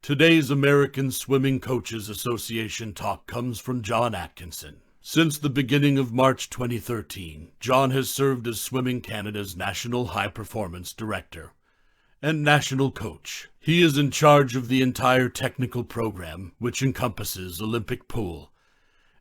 Today's American Swimming Coaches Association talk comes from John Atkinson. Since the beginning of March 2013, John has served as Swimming Canada's National High Performance Director and National Coach. He is in charge of the entire technical program, which encompasses Olympic pool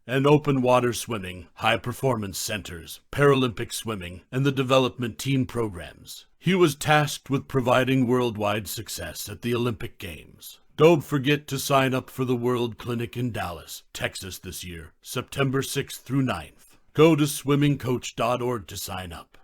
and open water swimming, high-performance centers, Paralympic swimming, and the development team programs. He was tasked with providing worldwide success at the Olympic Games. Don't forget to sign up for the World Clinic in Dallas, Texas this year, September 6th through 9th. Go to swimmingcoach.org to sign up.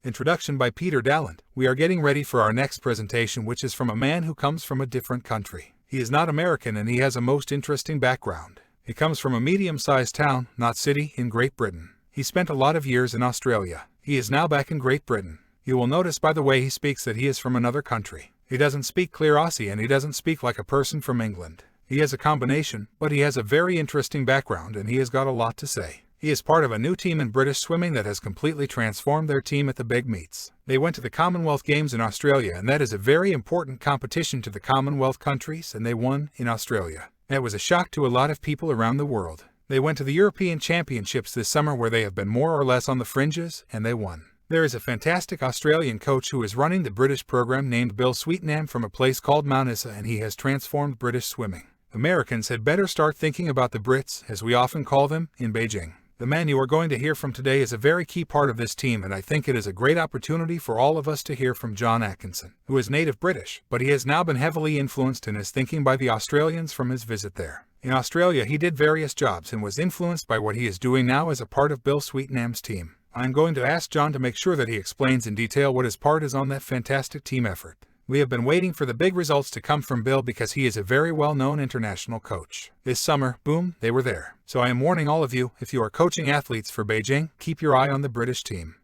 Introduction by Peter Dalland. We are getting ready for our next presentation, which is from a man who comes from a different country. He is not American and he has a most interesting background. He comes from a medium-sized town, not city, in Great Britain. He spent a lot of years in Australia. He is now back in Great Britain. You will notice by the way he speaks that he is from another country. He doesn't speak clear Aussie and he doesn't speak like a person from England. He has a combination, but he has a very interesting background and he has got a lot to say. He is part of a new team in British swimming that has completely transformed their team at the big meets. They went to the Commonwealth Games in Australia, and that is a very important competition to the Commonwealth countries, and they won in Australia. That was a shock to a lot of people around the world. They went to the European Championships this summer where they have been more or less on the fringes, and they won. There is a fantastic Australian coach who is running the British program named Bill Sweetenham from a place called Mount Isa, and he has transformed British swimming. Americans had better start thinking about the Brits, as we often call them, in Beijing. The man you are going to hear from today is a very key part of this team, and I think it is a great opportunity for all of us to hear from John Atkinson, who is native British, but he has now been heavily influenced in his thinking by the Australians from his visit there. In Australia, he did various jobs and was influenced by what he is doing now as a part of Bill Sweetenham's team. I am going to ask John to make sure that he explains in detail what his part is on that fantastic team effort. We have been waiting for the big results to come from Bill because he is a very well-known international coach. This summer, boom, they were there. So I am warning all of you, if you are coaching athletes for Beijing, keep your eye on the British team.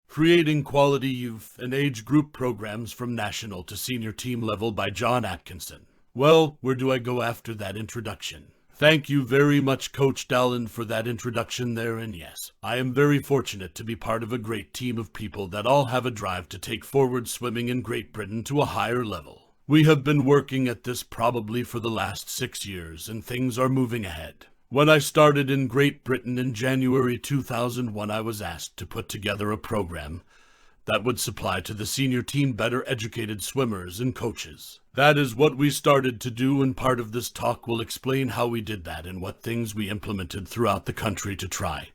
Creating Quality Youth and Age Group Programs from National to Senior Team Level by John Atkinson. Well, where do I go after that introduction? Thank you very much, Coach Dalland, for that introduction there, and yes, I am very fortunate to be part of a great team of people that all have a drive to take forward swimming in Great Britain to a higher level. We have been working at this probably for the last 6 years, and things are moving ahead. When I started in Great Britain in January 2001, I was asked to put together a program that would supply to the senior team better educated swimmers and coaches. That is what we started to do, and part of this talk will explain how we did that and what things we implemented throughout the country to try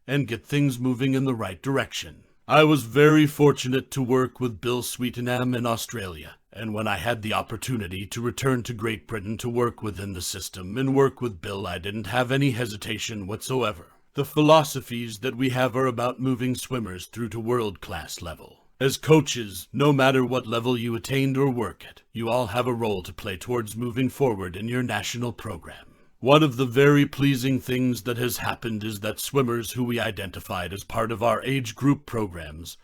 and get things moving in the right direction. I was very fortunate to work with Bill Sweetenham in Australia, and when I had the opportunity to return to Great Britain to work within the system and work with Bill, I didn't have any hesitation whatsoever. The philosophies that we have are about moving swimmers through to world-class level. As coaches, no matter what level you attained or work at, you all have a role to play towards moving forward in your national program. One of the very pleasing things that has happened is that swimmers who we identified as part of our age group programs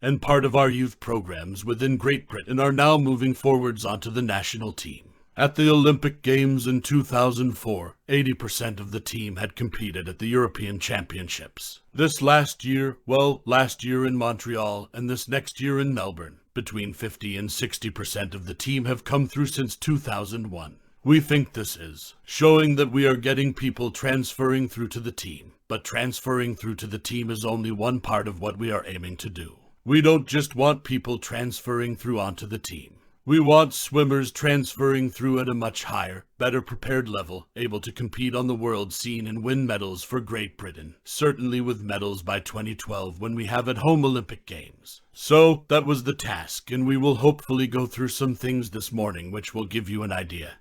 and part of our youth programs within Great Britain are now moving forwards onto the national team. At the Olympic Games in 2004, 80% of the team had competed at the European Championships. This last year in Montreal and this next year in Melbourne, between 50 and 60% of the team have come through since 2001. We think this is showing that we are getting people transferring through to the team, but transferring through to the team is only one part of what we are aiming to do. We don't just want people transferring through onto the team. We want swimmers transferring through at a much higher, better prepared level, able to compete on the world scene and win medals for Great Britain, certainly with medals by 2012 when we have at-home Olympic Games. So, that was the task, and we will hopefully go through some things this morning which will give you an idea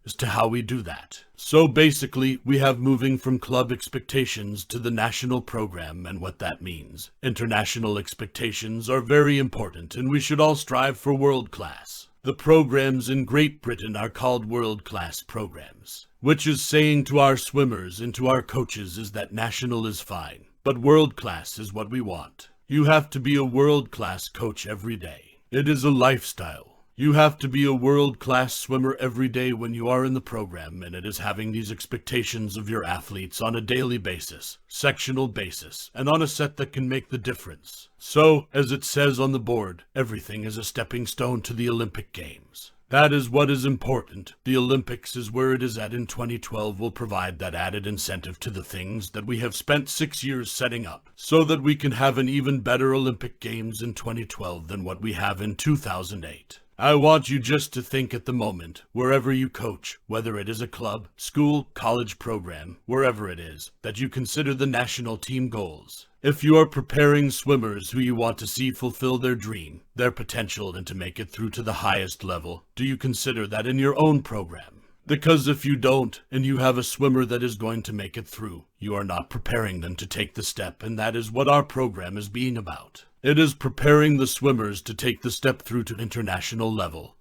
as to how we do that. So basically, we have moving from club expectations to the national program and what that means. International expectations are very important, and we should all strive for world class. The programs in Great Britain are called world-class programs, which is saying to our swimmers and to our coaches is that national is fine, but world-class is what we want. You have to be a world-class coach every day. It is a lifestyle. You have to be a world-class swimmer every day when you are in the program, and it is having these expectations of your athletes on a daily basis, sectional basis, and on a set that can make the difference. So, as it says on the board, everything is a stepping stone to the Olympic Games. That is what is important. The Olympics is where it is at in 2012 will provide that added incentive to the things that we have spent 6 years setting up, so that we can have an even better Olympic Games in 2012 than what we have in 2008. I want you just to think at the moment, wherever you coach, whether it is a club, school, college program, wherever it is, that you consider the national team goals. If you are preparing swimmers who you want to see fulfill their dream, their potential, and to make it through to the highest level, do you consider that in your own program? Because if you don't, and you have a swimmer that is going to make it through, you are not preparing them to take the step, and that is what our program is being about. It is preparing the swimmers to take the step through to international level,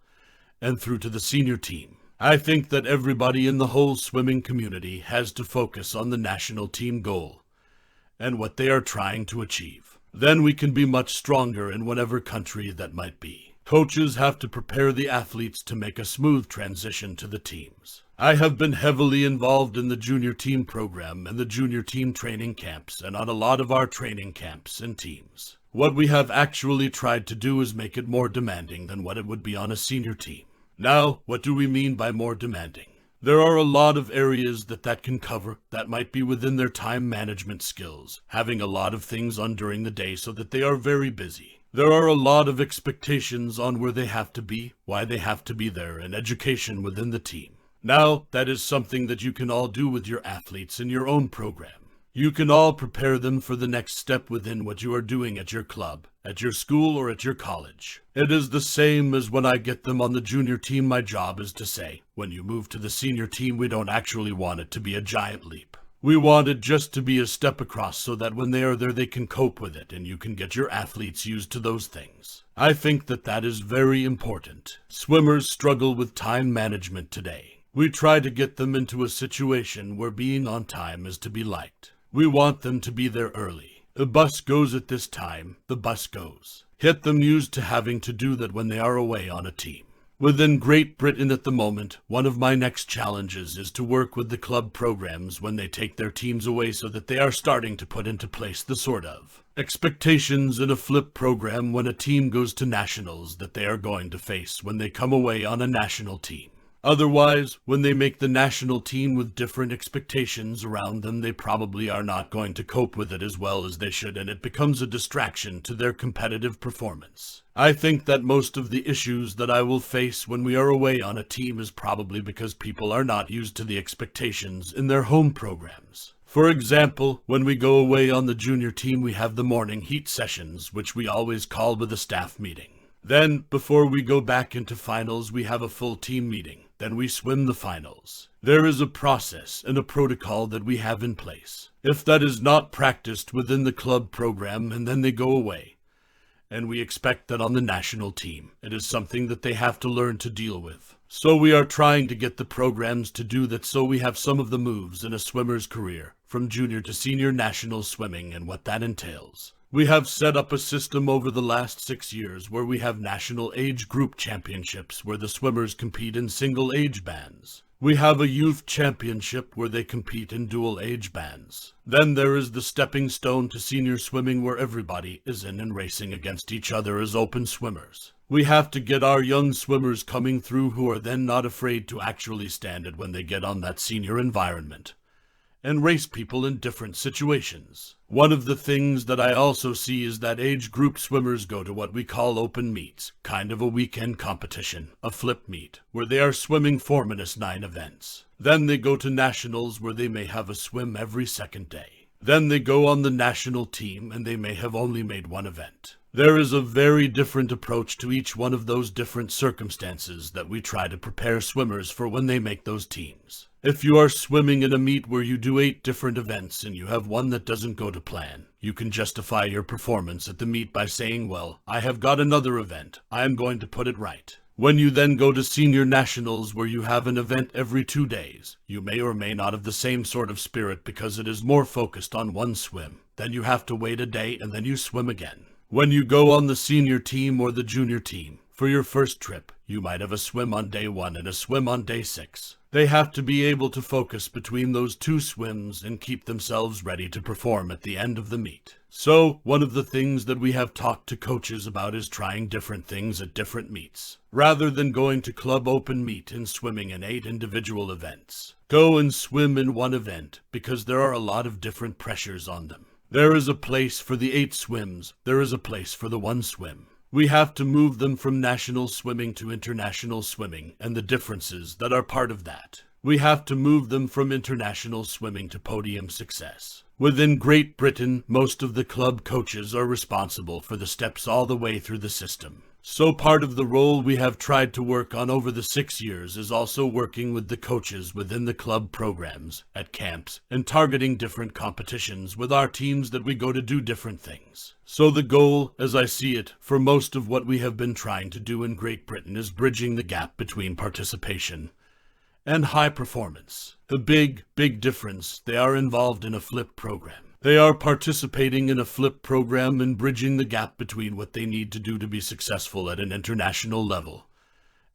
and through to the senior team. I think that everybody in the whole swimming community has to focus on the national team goal, and what they are trying to achieve. Then we can be much stronger in whatever country that might be. Coaches have to prepare the athletes to make a smooth transition to the teams. I have been heavily involved in the junior team program and the junior team training camps, and on a lot of our training camps and teams. What we have actually tried to do is make it more demanding than what it would be on a senior team. Now, what do we mean by more demanding? There are a lot of areas that can cover that might be within their time management skills, having a lot of things on during the day so that they are very busy. There are a lot of expectations on where they have to be, why they have to be there, and education within the team. Now, that is something that you can all do with your athletes in your own program. You can all prepare them for the next step within what you are doing at your club, at your school, or at your college. It is the same as when I get them on the junior team. My job is to say, when you move to the senior team, we don't actually want it to be a giant leap. We want it just to be a step across so that when they are there, they can cope with it, and you can get your athletes used to those things. I think that is very important. Swimmers struggle with time management today. We try to get them into a situation where being on time is to be liked. We want them to be there early. The bus goes at this time, the bus goes. Get them used to having to do that when they are away on a team. Within Great Britain at the moment, one of my next challenges is to work with the club programs when they take their teams away so that they are starting to put into place the sort of expectations in a flip program when a team goes to nationals that they are going to face when they come away on a national team. Otherwise, when they make the national team with different expectations around them, they probably are not going to cope with it as well as they should, and it becomes a distraction to their competitive performance. I think that most of the issues that I will face when we are away on a team is probably because people are not used to the expectations in their home programs. For example, when we go away on the junior team, we have the morning heat sessions, which we always call with a staff meeting. Then, before we go back into finals, we have a full team meeting. Then we swim the finals. There is a process and a protocol that we have in place. If that is not practiced within the club program, and then they go away, and we expect that on the national team, it is something that they have to learn to deal with. So we are trying to get the programs to do that, so we have some of the moves in a swimmer's career, from junior to senior national swimming and what that entails. We have set up a system over the last 6 years where we have national age group championships where the swimmers compete in single age bands. We have a youth championship where they compete in dual age bands. Then there is the stepping stone to senior swimming where everybody is in and racing against each other as open swimmers. We have to get our young swimmers coming through who are then not afraid to actually stand it when they get on that senior environment and race people in different situations. One of the things that I also see is that age group swimmers go to what we call open meets, kind of a weekend competition, a flip meet, where they are swimming 4-9 events. Then they go to nationals where they may have a swim every second day. Then they go on the national team and they may have only made one event. There is a very different approach to each one of those different circumstances that we try to prepare swimmers for when they make those teams. If you are swimming in a meet where you do 8 different events and you have one that doesn't go to plan, you can justify your performance at the meet by saying, well, I have got another event. I am going to put it right. When you then go to senior nationals where you have an event every 2 days, you may or may not have the same sort of spirit because it is more focused on one swim. Then you have to wait a day and then you swim again. When you go on the senior team or the junior team, For your first trip, you might have a swim on day 1 and a swim on day 6. They have to be able to focus between those 2 swims and keep themselves ready to perform at the end of the meet. So, one of the things that we have talked to coaches about is trying different things at different meets, rather than going to club open meet and swimming in 8 individual events. Go and swim in one event, because there are a lot of different pressures on them. There is a place for the 8 swims, there is a place for the 1 swim. We have to move them from national swimming to international swimming, and the differences that are part of that. We have to move them from international swimming to podium success. Within Great Britain, most of the club coaches are responsible for the steps all the way through the system. So part of the role we have tried to work on over the 6 years is also working with the coaches within the club programs, at camps, and targeting different competitions with our teams that we go to do different things. So the goal, as I see it, for most of what we have been trying to do in Great Britain is bridging the gap between participation and high performance. The big difference, they are involved in a flip program. They are participating in a flip program and bridging the gap between what they need to do to be successful at an international level,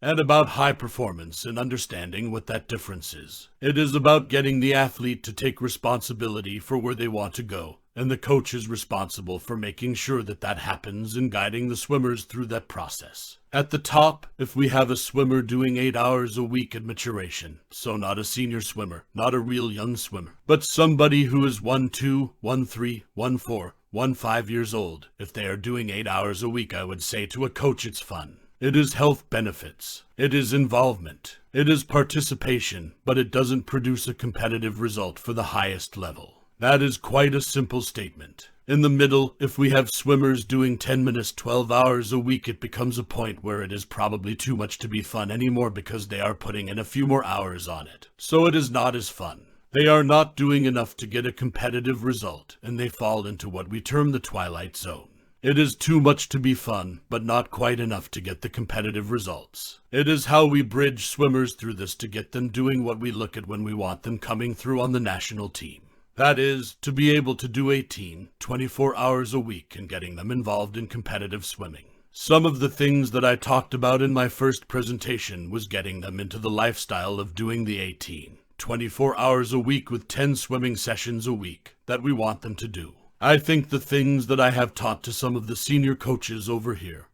and about high performance and understanding what that difference is. It is about getting the athlete to take responsibility for where they want to go, and the coach is responsible for making sure that that happens and guiding the swimmers through that process. At the top, if we have a swimmer doing 8 hours a week at maturation, so not a senior swimmer, not a real young swimmer, but somebody who is 1, 2, 1, 3, 1, 4, 1, 5 years old, if they are doing 8 hours a week, I would say to a coach it's fun. It is health benefits. It is involvement. It is participation, but it doesn't produce a competitive result for the highest level. That is quite a simple statement. In the middle, if we have swimmers doing 10 minutes 12 hours a week, it becomes a point where it is probably too much to be fun anymore because they are putting in a few more hours on it. So it is not as fun. They are not doing enough to get a competitive result, and they fall into what we term the twilight zone. It is too much to be fun, but not quite enough to get the competitive results. It is how we bridge swimmers through this to get them doing what we look at when we want them coming through on the national team. That is, to be able to do 18, 24 hours a week and getting them involved in competitive swimming. Some of the things that I talked about in my first presentation was getting them into the lifestyle of doing the 18, 24 hours a week with 10 swimming sessions a week that we want them to do. I think the things that I have taught to some of the senior coaches over here,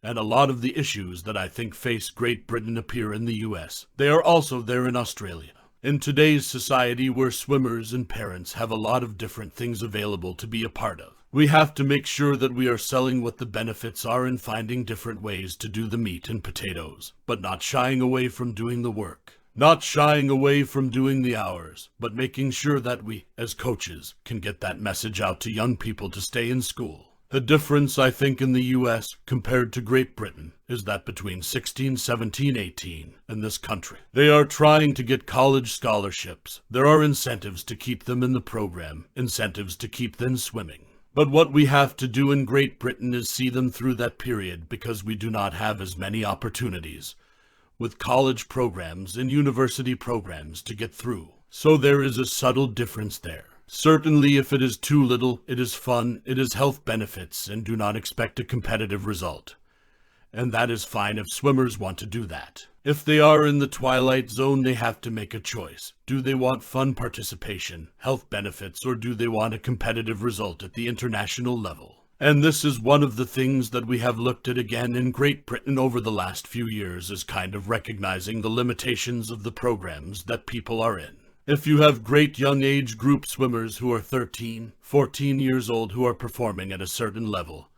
and a lot of the issues that I think face Great Britain appear in the US, they are also there in Australia. In today's society where swimmers and parents have a lot of different things available to be a part of, we have to make sure that we are selling what the benefits are and finding different ways to do the meat and potatoes, but not shying away from doing the work. Not shying away from doing the hours, but making sure that we, as coaches, can get that message out to young people to stay in school. The difference, I think, in the US compared to Great Britain is that between 16, 17, 18 in this country, they are trying to get college scholarships. There are incentives to keep them in the program, incentives to keep them swimming. But what we have to do in Great Britain is see them through that period because we do not have as many opportunities with college programs and university programs to get through. So there is a subtle difference there. Certainly, if it is too little, it is fun, it is health benefits, and do not expect a competitive result. And that is fine if swimmers want to do that. If they are in the twilight zone, they have to make a choice. Do they want fun participation, health benefits, or do they want a competitive result at the international level? And this is one of the things that we have looked at again in Great Britain over the last few years, is kind of recognizing the limitations of the programs that people are in. If you have great young age group swimmers who are 13, 14 years old who are performing at a certain level,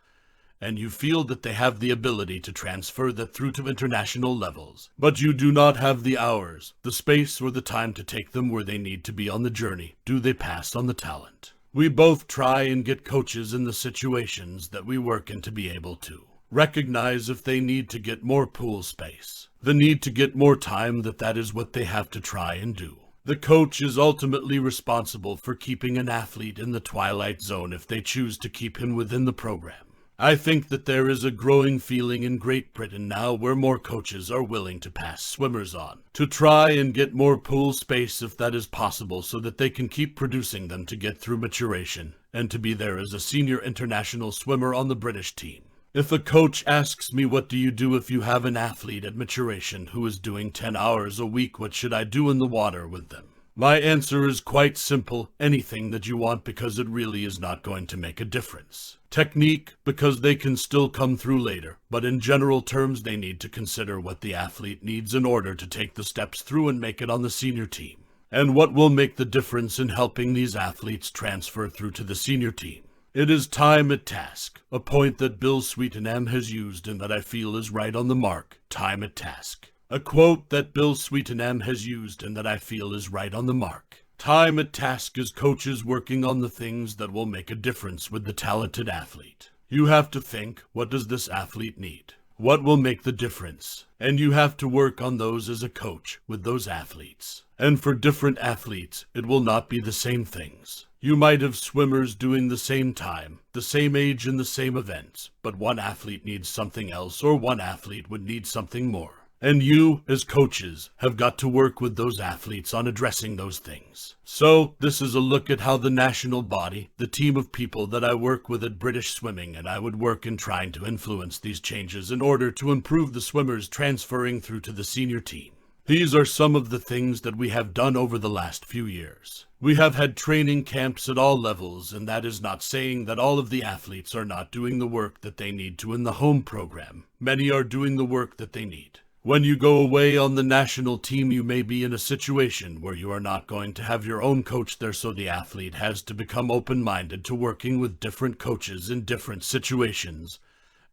and you feel that they have the ability to transfer that through to international levels, but you do not have the hours, the space, or the time to take them where they need to be on the journey, do they pass on the talent? We both try and get coaches in the situations that we work in to be able to recognize if they need to get more pool space, the need to get more time, that is what they have to try and do. The coach is ultimately responsible for keeping an athlete in the twilight zone if they choose to keep him within the program. I think that there is a growing feeling in Great Britain now where more coaches are willing to pass swimmers on, to try and get more pool space if that is possible so that they can keep producing them to get through maturation and to be there as a senior international swimmer on the British team. If a coach asks me what do you do if you have an athlete at maturation who is doing 10 hours a week, what should I do in the water with them? My answer is quite simple, anything that you want, because it really is not going to make a difference. Technique, because they can still come through later, but in general terms they need to consider what the athlete needs in order to take the steps through and make it on the senior team. And what will make the difference in helping these athletes transfer through to the senior team? It is time at task, a point that Bill Sweetenham has used and that I feel is right on the mark. Time at task. A quote that Bill Sweetenham has used and that I feel is right on the mark. Time at task is coaches working on the things that will make a difference with the talented athlete. You have to think, what does this athlete need? What will make the difference? And you have to work on those as a coach with those athletes. And for different athletes, it will not be the same things. You might have swimmers doing the same time, the same age in the same events, but one athlete needs something else, or one athlete would need something more. And you, as coaches, have got to work with those athletes on addressing those things. So, this is a look at how the national body, the team of people that I work with at British Swimming, and I would work in trying to influence these changes in order to improve the swimmers transferring through to the senior team. These are some of the things that we have done over the last few years. We have had training camps at all levels, and that is not saying that all of the athletes are not doing the work that they need to in the home program. Many are doing the work that they need. When you go away on the national team, you may be in a situation where you are not going to have your own coach there, so the athlete has to become open-minded to working with different coaches in different situations,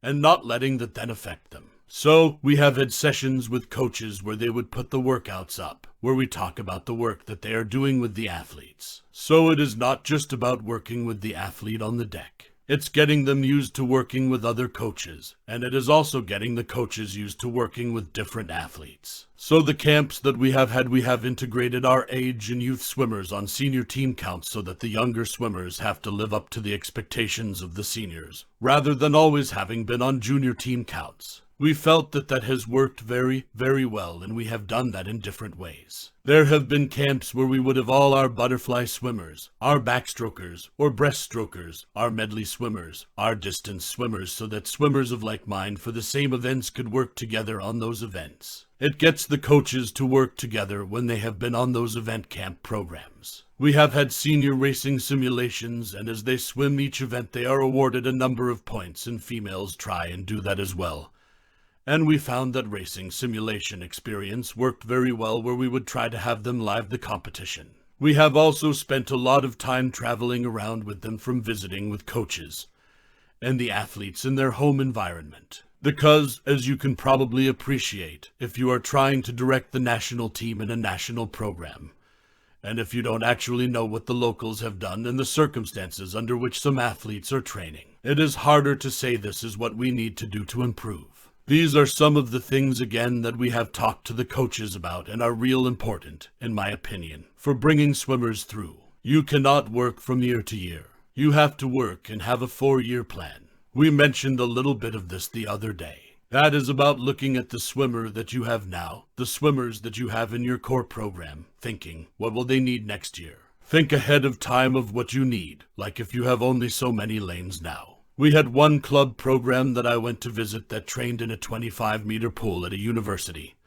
and not letting that then affect them. So, we have had sessions with coaches where they would put the workouts up, where we talk about the work that they are doing with the athletes. So it is not just about working with the athlete on the deck. It's getting them used to working with other coaches, and it is also getting the coaches used to working with different athletes. So the camps that we have had, we have integrated our age and youth swimmers on senior team counts so that the younger swimmers have to live up to the expectations of the seniors, rather than always having been on junior team counts. We felt that that has worked very, very well, and we have done that in different ways. There have been camps where we would have all our butterfly swimmers, our backstrokers or breaststrokers, our medley swimmers, our distance swimmers, so that swimmers of like mind for the same events could work together on those events. It gets the coaches to work together when they have been on those event camp programs. We have had senior racing simulations, and as they swim each event they are awarded a number of points, and females try and do that as well. And we found that racing simulation experience worked very well, where we would try to have them live the competition. We have also spent a lot of time traveling around with them, from visiting with coaches and the athletes in their home environment. Because, as you can probably appreciate, if you are trying to direct the national team in a national program, and if you don't actually know what the locals have done and the circumstances under which some athletes are training, it is harder to say this is what we need to do to improve. These are some of the things, again, that we have talked to the coaches about and are real important, in my opinion, for bringing swimmers through. You cannot work from year to year. You have to work and have a 4-year plan. We mentioned a little bit of this the other day. That is about looking at the swimmer that you have now, the swimmers that you have in your core program, thinking, what will they need next year? Think ahead of time of what you need, like if you have only so many lanes now. We had one club program that I went to visit that trained in a 25-meter pool at a university,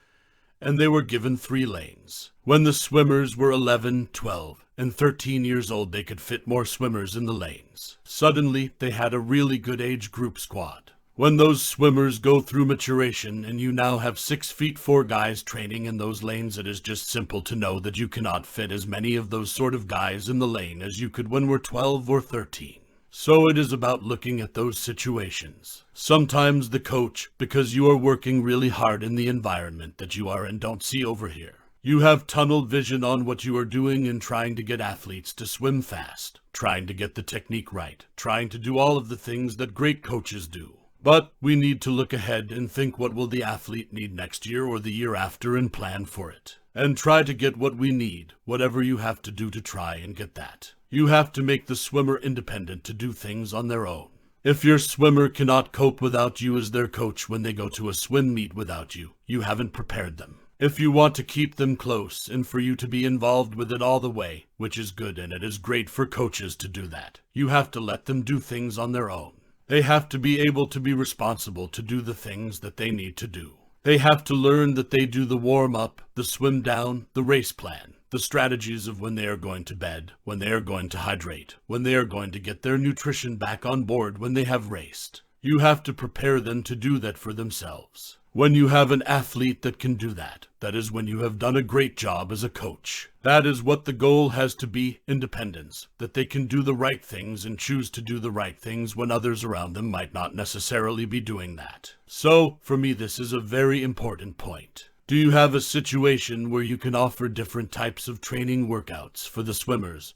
and they were given 3 lanes. When the swimmers were 11, 12, and 13 years old, they could fit more swimmers in the lanes. Suddenly, they had a really good age group squad. When those swimmers go through maturation and you now have 6 feet 4 guys training in those lanes, it is just simple to know that you cannot fit as many of those sort of guys in the lane as you could when we're 12 or 13. So it is about looking at those situations. Sometimes the coach, because you are working really hard in the environment that you are in, don't see over here. You have tunnel vision on what you are doing and trying to get athletes to swim fast, trying to get the technique right, trying to do all of the things that great coaches do. But we need to look ahead and think, what will the athlete need next year or the year after, and plan for it. And try to get what we need, whatever you have to do to try and get that. You have to make the swimmer independent to do things on their own. If your swimmer cannot cope without you as their coach when they go to a swim meet without you, you haven't prepared them. If you want to keep them close and for you to be involved with it all the way, which is good and it is great for coaches to do that, you have to let them do things on their own. They have to be able to be responsible to do the things that they need to do. They have to learn that they do the warm-up, the swim down, the race plan, the strategies of when they are going to bed, when they are going to hydrate, when they are going to get their nutrition back on board when they have raced. You have to prepare them to do that for themselves. When you have an athlete that can do that, that is when you have done a great job as a coach. That is what the goal has to be, independence, that they can do the right things and choose to do the right things when others around them might not necessarily be doing that. So, for me, this is a very important point. Do you have a situation where you can offer different types of training workouts for the swimmers?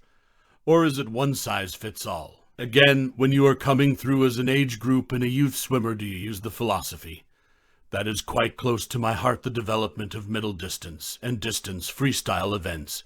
Or is it one size fits all? Again, when you are coming through as an age group and a youth swimmer, do you use the philosophy? That is quite close to my heart, the development of middle distance and distance freestyle events,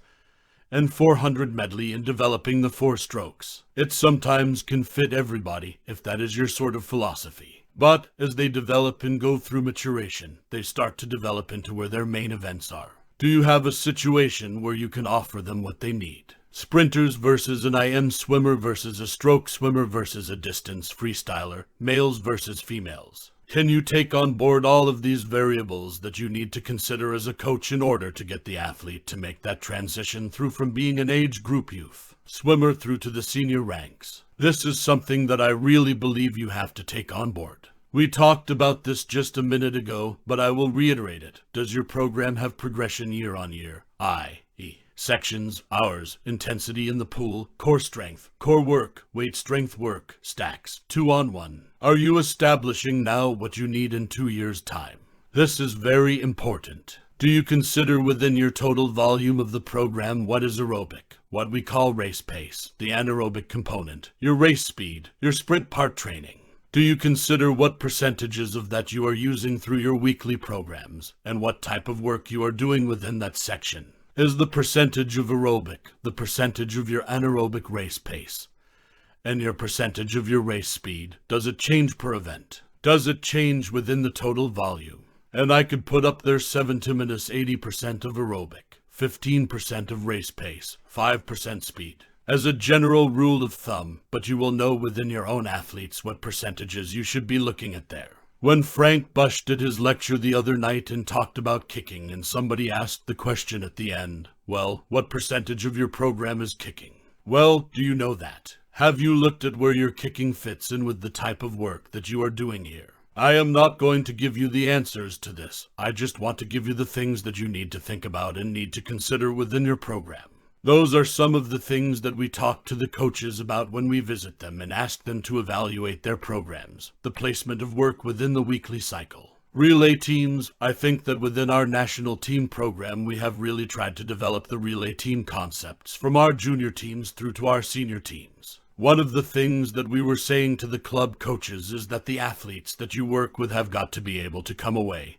and 400 medley in developing the 4 strokes. It sometimes can fit everybody if that is your sort of philosophy. But as they develop and go through maturation, they start to develop into where their main events are. Do you have a situation where you can offer them what they need? Sprinters versus an IM swimmer versus a stroke swimmer versus a distance freestyler, males versus females. Can you take on board all of these variables that you need to consider as a coach in order to get the athlete to make that transition through from being an age group youth swimmer through to the senior ranks? This is something that I really believe you have to take on board. We talked about this just a minute ago, but I will reiterate it. Does your program have progression year on year? i.e. sections, hours, intensity in the pool, core strength, core work, weight strength work, stacks, 2-on-1. Are you establishing now what you need in 2 years' time? This is very important. Do you consider within your total volume of the program what is aerobic, what we call race pace, the anaerobic component, your race speed, your sprint part training? Do you consider what percentages of that you are using through your weekly programs, and what type of work you are doing within that section? Is the percentage of aerobic the percentage of your anaerobic race pace? And your percentage of your race speed, does it change per event? Does it change within the total volume? And I could put up there 7 to minus 80% of aerobic, 15% of race pace, 5% speed. As a general rule of thumb, but you will know within your own athletes what percentages you should be looking at there. When Frank Bush did his lecture the other night and talked about kicking, and somebody asked the question at the end, well, what percentage of your program is kicking? Well, do you know that? Have you looked at where your kicking fits in with the type of work that you are doing here? I am not going to give you the answers to this. I just want to give you the things that you need to think about and need to consider within your program. Those are some of the things that we talk to the coaches about when we visit them and ask them to evaluate their programs, the placement of work within the weekly cycle. Relay teams, I think that within our national team program we have really tried to develop the relay team concepts from our junior teams through to our senior teams. One of the things that we were saying to the club coaches is that the athletes that you work with have got to be able to come away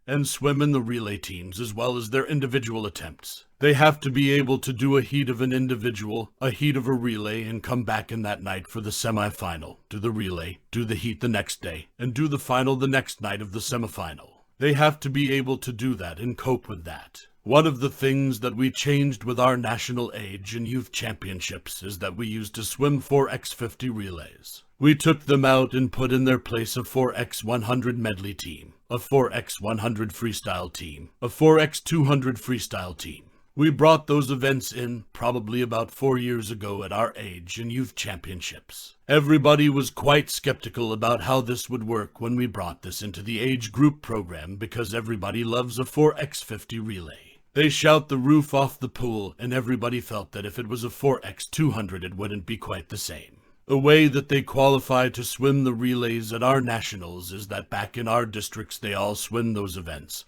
and swim in the relay teams as well as their individual attempts. They have to be able to do a heat of an individual, a heat of a relay, and come back in that night for the semifinal, do the relay, do the heat the next day, and do the final the next night of the semifinal. They have to be able to do that and cope with that. One of the things that we changed with our national age and youth championships is that we used to swim 4x50 relays. We took them out and put in their place a 4x100 medley team, a 4x100 freestyle team, a 4x200 freestyle team. We brought those events in probably about 4 years ago at our age and youth championships. Everybody was quite skeptical about how this would work when we brought this into the age group program because everybody loves a 4x50 relay. They shout the roof off the pool, and everybody felt that if it was a 4x200 it wouldn't be quite the same. The way that they qualify to swim the relays at our nationals is that back in our districts they all swim those events.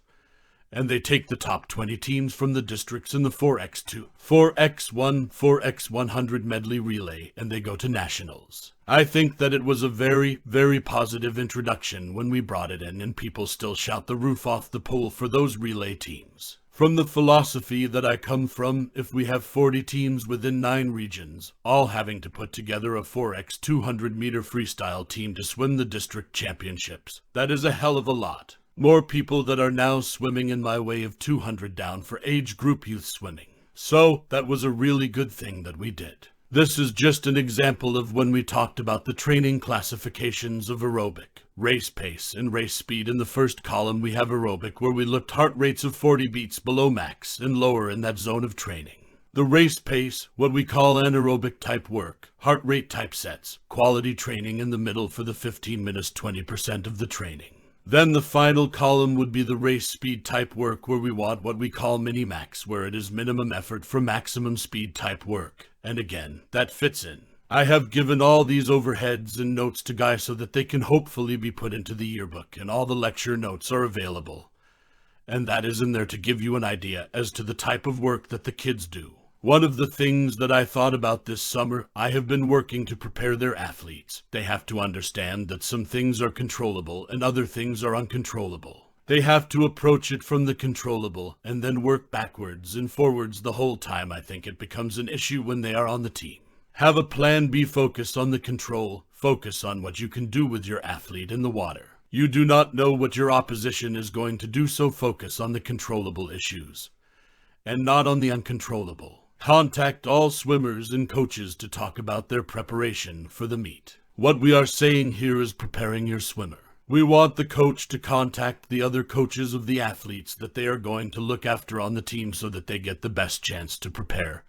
And they take the top 20 teams from the districts in the 4x2, 4x1, 4x100 medley relay, and they go to nationals. I think that it was a very, very positive introduction when we brought it in, and people still shout the roof off the pool for those relay teams. From the philosophy that I come from, if we have 40 teams within 9 regions, all having to put together a 4x200 meter freestyle team to swim the district championships, that is a hell of a lot. More people that are now swimming in my way of 200 down for age group youth swimming. So that was a really good thing that we did. This is just an example of when we talked about the training classifications of aerobic, race pace, and race speed. In the first column we have aerobic, where we looked heart rates of 40 beats below max and lower in that zone of training. The race pace, what we call anaerobic type work, heart rate type sets, quality training in the middle for the 15 minutes 20% of the training. Then the final column would be the race speed type work, where we want what we call mini-max, where it is minimum effort for maximum speed type work. And again, that fits in. I have given all these overheads and notes to guys so that they can hopefully be put into the yearbook, and all the lecture notes are available. And that is in there to give you an idea as to the type of work that the kids do. One of the things that I thought about this summer, I have been working to prepare their athletes. They have to understand that some things are controllable and other things are uncontrollable. They have to approach it from the controllable and then work backwards and forwards the whole time. I think it becomes an issue when they are on the team. Have a plan B, focus on the control, focus on what you can do with your athlete in the water. You do not know what your opposition is going to do, so focus on the controllable issues and not on the uncontrollable. Contact all swimmers and coaches to talk about their preparation for the meet. What we are saying here is preparing your swimmer. We want the coach to contact the other coaches of the athletes that they are going to look after on the team so that they get the best chance to prepare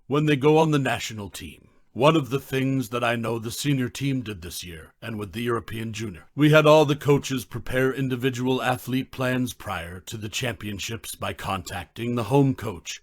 when they go on the national team. One of the things that I know the senior team did this year, and with the European Junior, we had all the coaches prepare individual athlete plans prior to the championships by contacting the home coach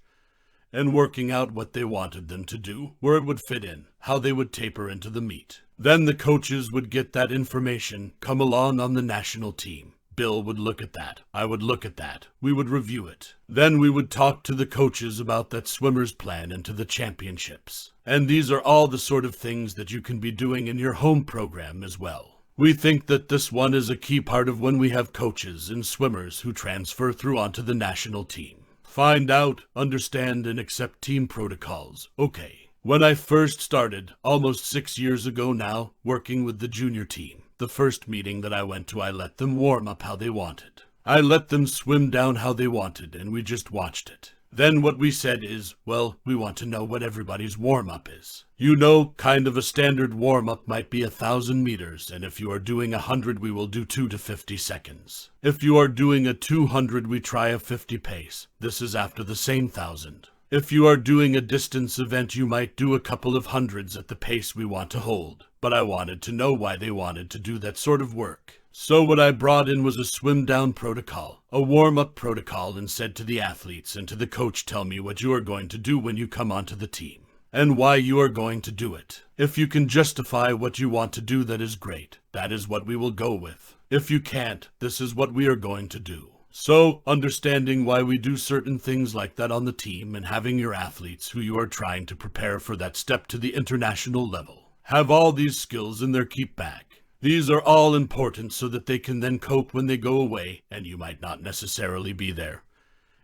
and working out what they wanted them to do, where it would fit in, how they would taper into the meet. Then the coaches would get that information, come along on the national team. Bill would look at that. I would look at that. We would review it. Then we would talk to the coaches about that swimmer's plan into the championships. And these are all the sort of things that you can be doing in your home program as well. We think that this one is a key part of when we have coaches and swimmers who transfer through onto the national team. Find out, understand, and accept team protocols. Okay. When I first started, almost 6 years ago now, working with the junior team, the first meeting that I went to, I let them warm up how they wanted. I let them swim down how they wanted, and we just watched it. Then what we said is, well, we want to know what everybody's warm-up is. You know, kind of a standard warm-up might be 1,000 meters, and if you are doing 100, we will do 2 to 50 seconds. If you are doing a 200, we try a 50 pace. This is after the same 1,000. If you are doing a distance event, you might do a couple of hundreds at the pace we want to hold. But I wanted to know why they wanted to do that sort of work. So what I brought in was a swim down protocol, a warm-up protocol, and said to the athletes and to the coach, tell me what you are going to do when you come onto the team, and why you are going to do it. If you can justify what you want to do, that is great. That is what we will go with. If you can't, this is what we are going to do. So, understanding why we do certain things like that on the team and having your athletes who you are trying to prepare for that step to the international level have all these skills in their keep bag. These are all important so that they can then cope when they go away, and you might not necessarily be there.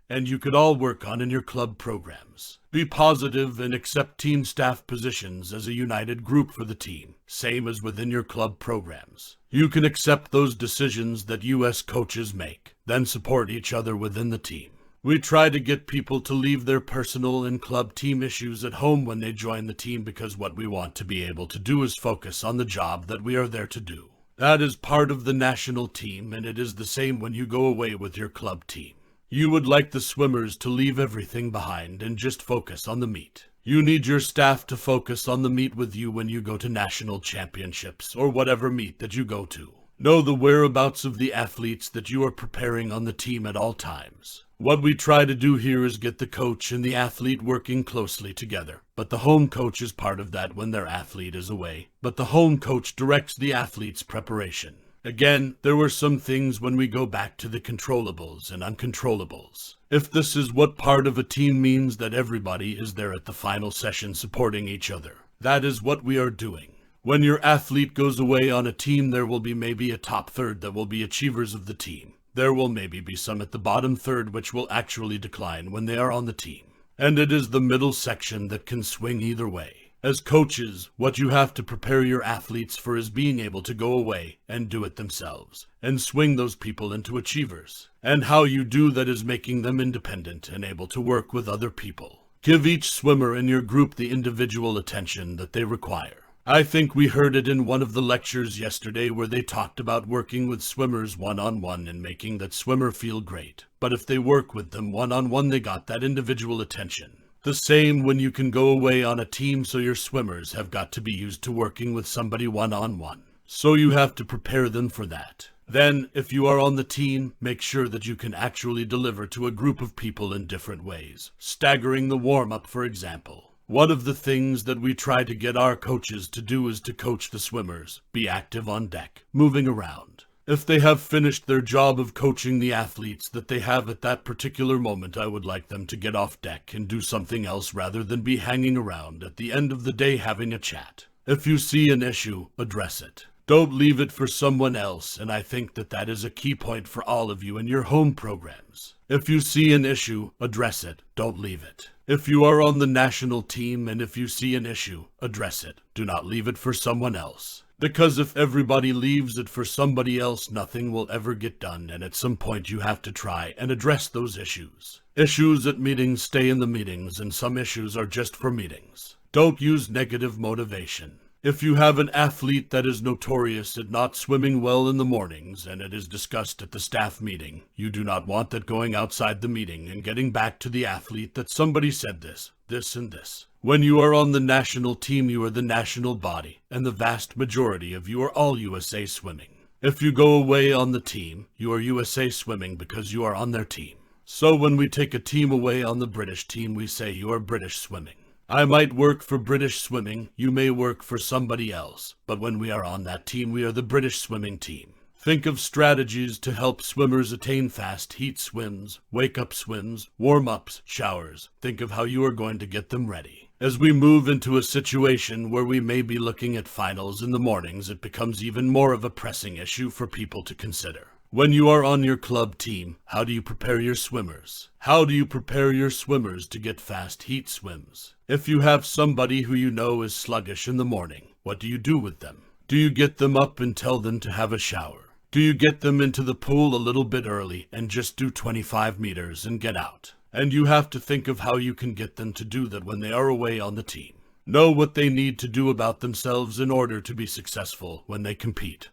And you could all work on in your club programs. Be positive and accept team staff positions as a united group for the team, same as within your club programs. You can accept those decisions that U.S. coaches make, then support each other within the team. We try to get people to leave their personal and club team issues at home when they join the team, because what we want to be able to do is focus on the job that we are there to do. That is part of the national team, and it is the same when you go away with your club team. You would like the swimmers to leave everything behind and just focus on the meet. You need your staff to focus on the meet with you when you go to national championships or whatever meet that you go to. Know the whereabouts of the athletes that you are preparing on the team at all times. What we try to do here is get the coach and the athlete working closely together, but the home coach is part of that when their athlete is away. But the home coach directs the athlete's preparation. Again, there were some things when we go back to the controllables and uncontrollables. If this is what part of a team means, that everybody is there at the final session supporting each other. That is what we are doing. When your athlete goes away on a team, there will be maybe a top third that will be achievers of the team. There will maybe be some at the bottom third which will actually decline when they are on the team. And it is the middle section that can swing either way. As coaches, what you have to prepare your athletes for is being able to go away and do it themselves, and swing those people into achievers. And how you do that is making them independent and able to work with other people. Give each swimmer in your group the individual attention that they require. I think we heard it in one of the lectures yesterday where they talked about working with swimmers one-on-one and making that swimmer feel great. But if they work with them one-on-one, they got that individual attention. The same when you can go away on a team, so your swimmers have got to be used to working with somebody one-on-one. So you have to prepare them for that. Then, if you are on the team, make sure that you can actually deliver to a group of people in different ways. Staggering the warm-up, for example. One of the things that we try to get our coaches to do is to coach the swimmers, be active on deck, moving around. If they have finished their job of coaching the athletes that they have at that particular moment, I would like them to get off deck and do something else rather than be hanging around at the end of the day having a chat. If you see an issue, address it. Don't leave it for someone else, and I think that that is a key point for all of you in your home programs. If you see an issue, address it. Don't leave it. If you are on the national team and if you see an issue, address it. Do not leave it for someone else. Because if everybody leaves it for somebody else, nothing will ever get done, and at some point you have to try and address those issues. Issues at meetings stay in the meetings, and some issues are just for meetings. Don't use negative motivation. If you have an athlete that is notorious at not swimming well in the mornings and it is discussed at the staff meeting, you do not want that going outside the meeting and getting back to the athlete that somebody said this, and this. When you are on the national team, you are the national body, and the vast majority of you are all USA Swimming. If you go away on the team, you are USA Swimming because you are on their team. So when we take a team away on the British team, we say you are British Swimming. I might work for British Swimming, you may work for somebody else, but when we are on that team, we are the British Swimming team. Think of strategies to help swimmers attain fast heat swims, wake-up swims, warm-ups, showers. Think of how you are going to get them ready. As we move into a situation where we may be looking at finals in the mornings, it becomes even more of a pressing issue for people to consider. When you are on your club team, how do you prepare your swimmers? How do you prepare your swimmers to get fast heat swims? If you have somebody who you know is sluggish in the morning, what do you do with them? Do you get them up and tell them to have a shower? Do you get them into the pool a little bit early and just do 25 meters and get out? And you have to think of how you can get them to do that when they are away on the team. Know what they need to do about themselves in order to be successful when they compete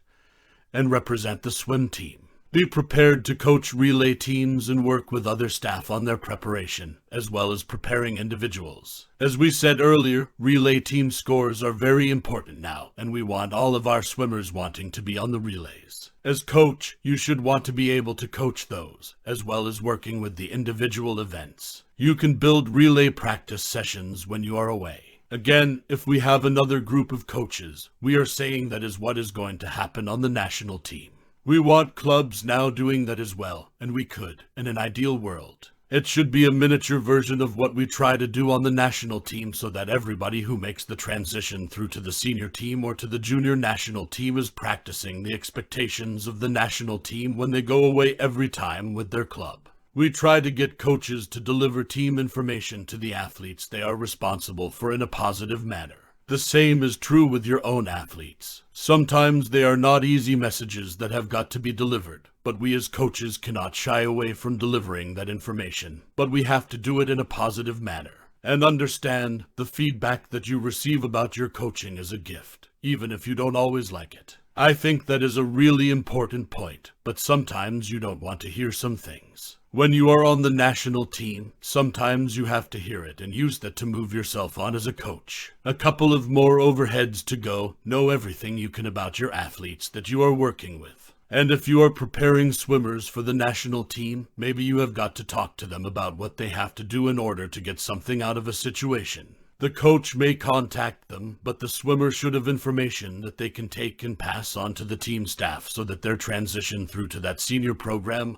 and represent the swim team. Be prepared to coach relay teams and work with other staff on their preparation, as well as preparing individuals. As we said earlier, relay team scores are very important now, and we want all of our swimmers wanting to be on the relays. As coach, you should want to be able to coach those, as well as working with the individual events. You can build relay practice sessions when you are away. Again, if we have another group of coaches, we are saying that is what is going to happen on the national team. We want clubs now doing that as well, and we could, in an ideal world. It should be a miniature version of what we try to do on the national team so that everybody who makes the transition through to the senior team or to the junior national team is practicing the expectations of the national team when they go away every time with their club. We try to get coaches to deliver team information to the athletes they are responsible for in a positive manner. The same is true with your own athletes. Sometimes they are not easy messages that have got to be delivered, but we as coaches cannot shy away from delivering that information. But we have to do it in a positive manner. And understand the feedback that you receive about your coaching is a gift, even if you don't always like it. I think that is a really important point, but sometimes you don't want to hear some things. When you are on the national team, sometimes you have to hear it and use that to move yourself on as a coach. A couple of more overheads to go. Know everything you can about your athletes that you are working with. And if you are preparing swimmers for the national team, maybe you have got to talk to them about what they have to do in order to get something out of a situation. The coach may contact them, but the swimmer should have information that they can take and pass on to the team staff so that their transition through to that senior program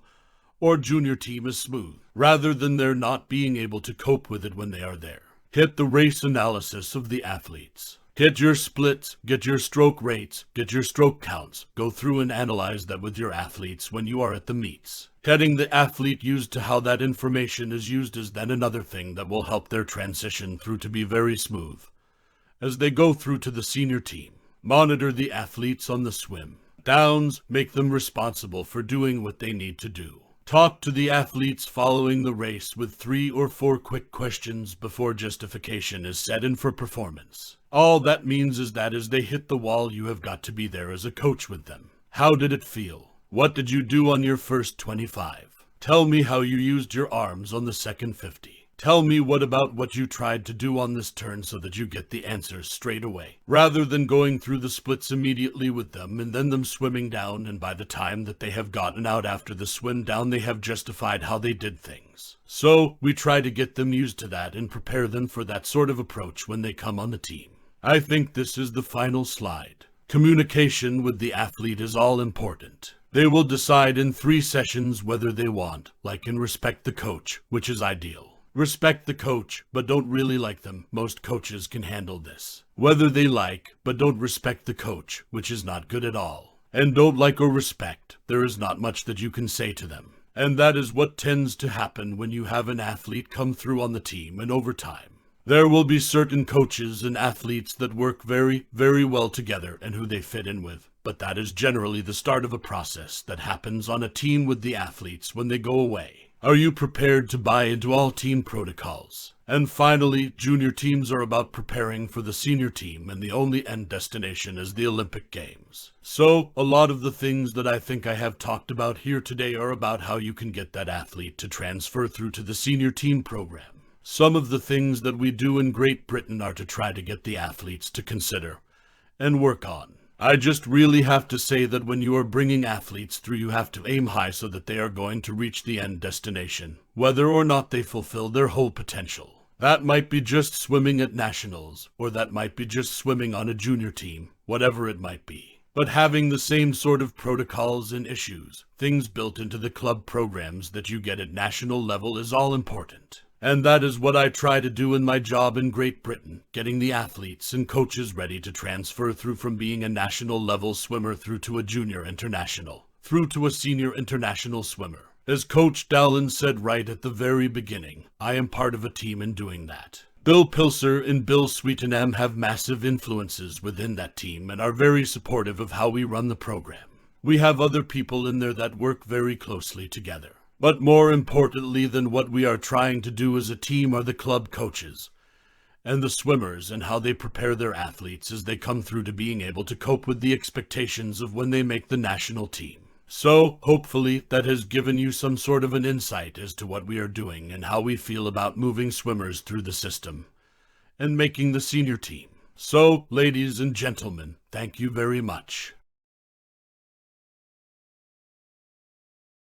or junior team is smooth, rather than their not being able to cope with it when they are there. Hit the race analysis of the athletes. Hit your splits, get your stroke rates, get your stroke counts. Go through and analyze that with your athletes when you are at the meets. Getting the athlete used to how that information is used is then another thing that will help their transition through to be very smooth. As they go through to the senior team, monitor the athletes on the swim. Downs, make them responsible for doing what they need to do. Talk to the athletes following the race with 3 or 4 quick questions before justification is set in for performance. All that means is that as they hit the wall, you have got to be there as a coach with them. How did it feel? What did you do on your first 25? Tell me how you used your arms on the second 50. Tell me what you tried to do on this turn so that you get the answers straight away, rather than going through the splits immediately with them and then them swimming down, and by the time that they have gotten out after the swim down, they have justified how they did things. So we try to get them used to that and prepare them for that sort of approach when they come on the team. I think this is the final slide. Communication with the athlete is all important. They will decide in 3 sessions whether they want, like, and respect the coach, which is ideal. Respect the coach, but don't really like them. Most coaches can handle this. Whether they like, but don't respect the coach, which is not good at all. And don't like or respect, there is not much that you can say to them. And that is what tends to happen when you have an athlete come through on the team and over time. There will be certain coaches and athletes that work very, very well together and who they fit in with. But that is generally the start of a process that happens on a team with the athletes when they go away. Are you prepared to buy into all team protocols? And finally, junior teams are about preparing for the senior team, and the only end destination is the Olympic Games. So, a lot of the things that I think I have talked about here today are about how you can get that athlete to transfer through to the senior team program. Some of the things that we do in Great Britain are to try to get the athletes to consider and work on. I just really have to say that when you are bringing athletes through, you have to aim high so that they are going to reach the end destination, whether or not they fulfill their whole potential. That might be just swimming at nationals, or that might be just swimming on a junior team, whatever it might be. But having the same sort of protocols and issues, things built into the club programs that you get at national level, is all important. And that is what I try to do in my job in Great Britain, getting the athletes and coaches ready to transfer through from being a national level swimmer through to a junior international, through to a senior international swimmer. As Coach Dallin said right at the very beginning, I am part of a team in doing that. Bill Pilser and Bill Sweetenham have massive influences within that team and are very supportive of how we run the program. We have other people in there that work very closely together. But more importantly than what we are trying to do as a team are the club coaches and the swimmers and how they prepare their athletes as they come through to being able to cope with the expectations of when they make the national team. So, hopefully, that has given you some sort of an insight as to what we are doing and how we feel about moving swimmers through the system and making the senior team. So, ladies and gentlemen, thank you very much.